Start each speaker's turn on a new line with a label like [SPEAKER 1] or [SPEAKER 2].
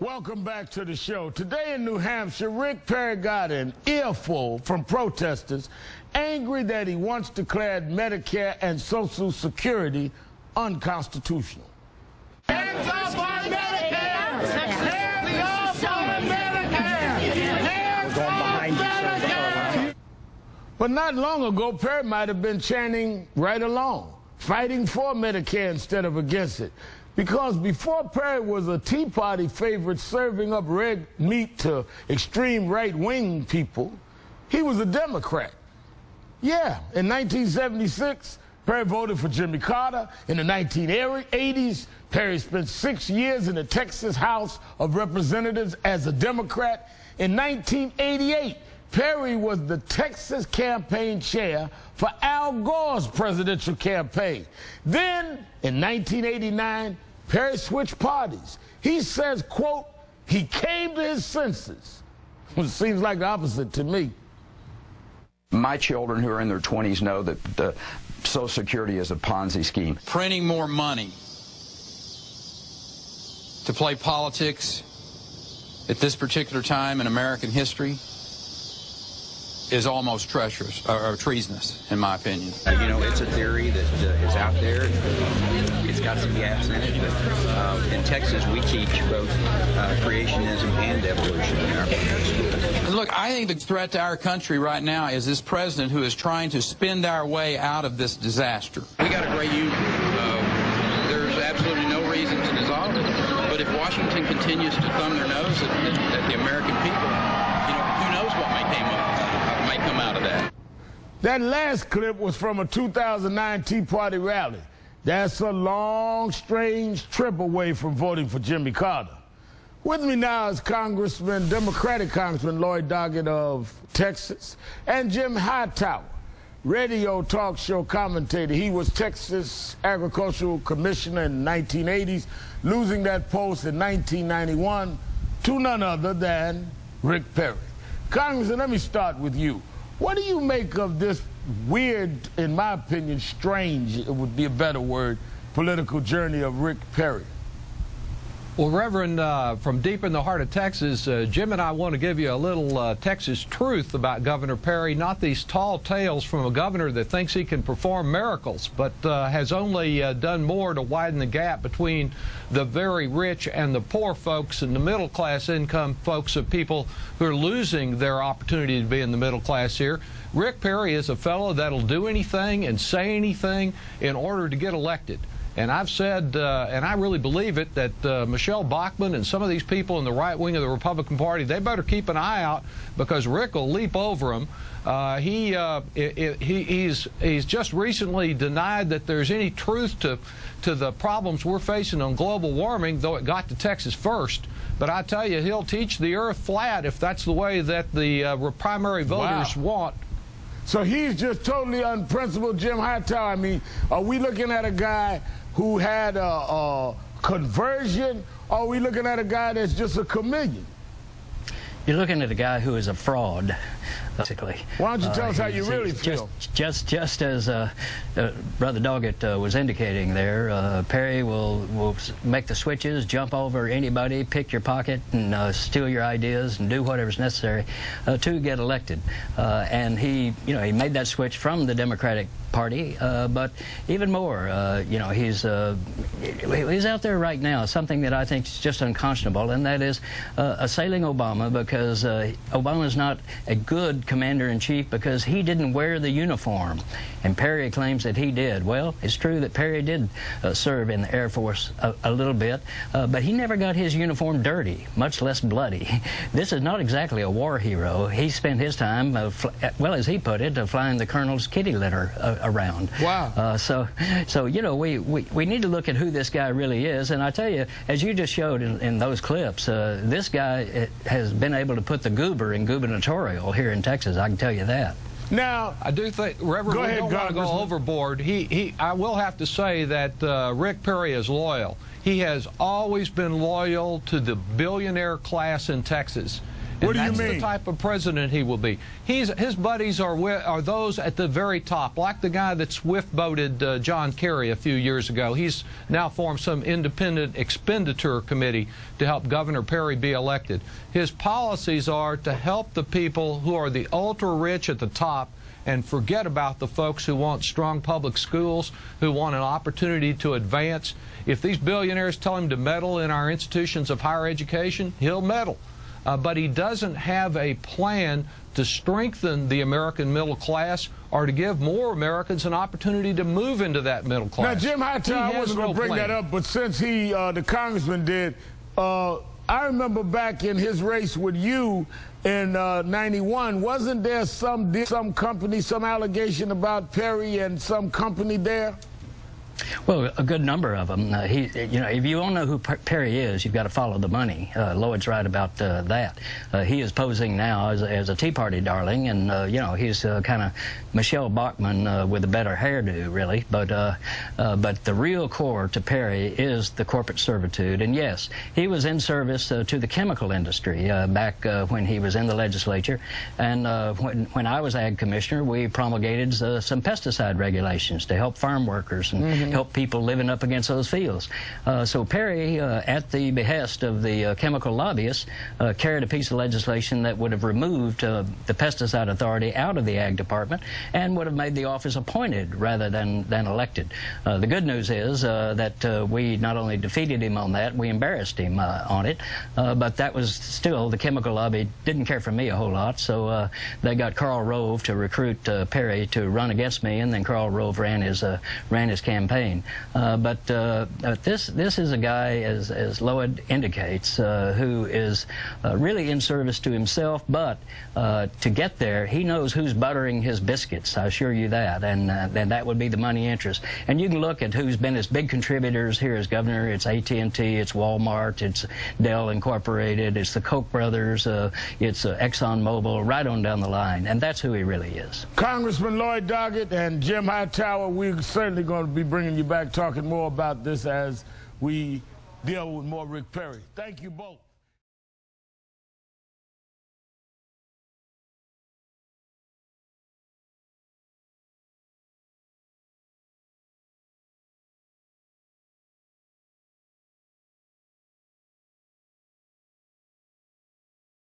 [SPEAKER 1] Welcome back to the show. Today in New Hampshire, Rick Perry got an earful from protesters angry that he once declared Medicare and Social Security unconstitutional. Hands up on Medicare! Hands up on Medicare! Hands up on Medicare! But not long ago, Perry might have been chanting right along, fighting for Medicare instead of against it. Because before Perry was a Tea Party favorite serving up red meat to extreme right-wing people, he was a Democrat. Yeah, in 1976, Perry voted for Jimmy Carter. In the 1980s, Perry spent 6 years in the Texas House of Representatives as a Democrat. In 1988, Perry was the Texas campaign chair for Al Gore's presidential campaign. Then, in 1989, Perry switched parties. He says, quote, he came to his senses. Which seems like the opposite to me.
[SPEAKER 2] My children who are in their 20s know that the Social Security is a Ponzi scheme.
[SPEAKER 3] Printing more money to play politics at this particular time in American history is almost treacherous or treasonous, in my opinion.
[SPEAKER 4] You know, it's a theory that is out there. It's got some gaps in it, but in Texas we teach both creationism and evolution in our schools.
[SPEAKER 3] Look, I think the threat to our country right now is this president who is trying to spend our way out of this disaster. We got a great union. There's absolutely no reason to dissolve it. But if Washington continues to thumb their nose at the American people, you know, who knows what might come out of that.
[SPEAKER 1] That last clip was from a 2009 Tea Party rally. That's a long, strange trip away from voting for Jimmy Carter. With me now is Democratic Congressman Lloyd Doggett of Texas, and Jim Hightower, radio talk show commentator. He was Texas Agricultural Commissioner in the 1980s, losing that post in 1991 to none other than Rick Perry. Congressman, let me start with you. What do you make of this weird, in my opinion, strange, it would be a better word, political journey of Rick Perry?
[SPEAKER 5] Well, Reverend, from deep in the heart of Texas, Jim and I want to give you a little Texas truth about Governor Perry, not these tall tales from a governor that thinks he can perform miracles, but has only done more to widen the gap between the very rich and the poor folks and the middle-class income folks of people who are losing their opportunity to be in the middle class here. Rick Perry is a fellow that'll do anything and say anything in order to get elected. And I've said, and I really believe it, that Michelle Bachmann and some of these people in the right wing of the Republican Party, they better keep an eye out, because Rick will leap over them. He's just recently denied that there's any truth to the problems we're facing on global warming, though it got to Texas first. But I tell you, he'll teach the earth flat if that's the way that the primary voters want.
[SPEAKER 1] So he's just totally unprincipled, Jim Hightower. I mean, are we looking at a guy who had a conversion, or are we looking at a guy that's just a chameleon?
[SPEAKER 6] You're looking at a guy who is a fraud, basically.
[SPEAKER 1] Why don't you tell us how you really feel?
[SPEAKER 6] Just as Brother Doggett was indicating there, Perry will make the switches, jump over anybody, pick your pocket, and steal your ideas and do whatever's necessary to get elected. And he made that switch from the Democratic Party, but even more, he's out there right now, something that I think is just unconscionable, and that is assailing Obama, because Obama's not a good commander-in-chief because he didn't wear the uniform, and Perry claims that he did. Well, it's true that Perry did serve in the Air Force a little bit, but he never got his uniform dirty, much less bloody. This is not exactly a war hero. He spent his time, well, as he put it, flying the colonel's kitty litter around.
[SPEAKER 1] Wow.
[SPEAKER 6] So we need to look at who this guy really is, and I tell you, as you just showed in those clips, this guy has been able to put the goober in gubernatorial here in Texas, I can tell you that.
[SPEAKER 5] Now, I do think, Reverend, we don't want to go overboard. I will have to say that Rick Perry is loyal. He has always been loyal to the billionaire class in Texas.
[SPEAKER 1] What do you mean?
[SPEAKER 5] That's the type of president he will be. His buddies are those at the very top, like the guy that swift-boated John Kerry a few years ago. He's now formed some independent expenditure committee to help Governor Perry be elected. His policies are to help the people who are the ultra-rich at the top and forget about the folks who want strong public schools, who want an opportunity to advance. If these billionaires tell him to meddle in our institutions of higher education, he'll meddle. But he doesn't have a plan to strengthen the American middle class or to give more Americans an opportunity to move into that middle class.
[SPEAKER 1] Now, Jim Hightower, I wasn't going to bring that up, but since the congressman did, I remember back in his race with you in '91, wasn't there some company, some allegation about Perry and some company there?
[SPEAKER 6] Well, a good number of them. You know, if you don't know who Perry is, you've got to follow the money. Lloyd's right about that. He is posing now as a Tea Party darling, and you know, he's kind of Michelle Bachmann with a better hairdo, really. But the real core to Perry is the corporate servitude. And yes, he was in service to the chemical industry back when he was in the legislature. And when I was Ag Commissioner, we promulgated some pesticide regulations to help farm workers and help people living up against those fields. So Perry, at the behest of the chemical lobbyists, carried a piece of legislation that would have removed the pesticide authority out of the Ag Department and would have made the office appointed rather than elected. The good news is that we not only defeated him on that, we embarrassed him on it, but that was still, the chemical lobby didn't care for me a whole lot, so they got Karl Rove to recruit Perry to run against me, and then Karl Rove ran his campaign. But this is a guy, as Lloyd indicates, who is really in service to himself, but to get there, he knows who's buttering his biscuits, I assure you that, and that would be the money interest. And you can look at who's been his big contributors here as governor. It's AT&T, it's Walmart, it's Dell Incorporated, it's the Koch brothers, it's ExxonMobil, right on down the line, and that's who he really is.
[SPEAKER 1] Congressman Lloyd Doggett and Jim Hightower, we're certainly going to be bringing you back talking more about this as we deal with more Rick Perry. Thank you both.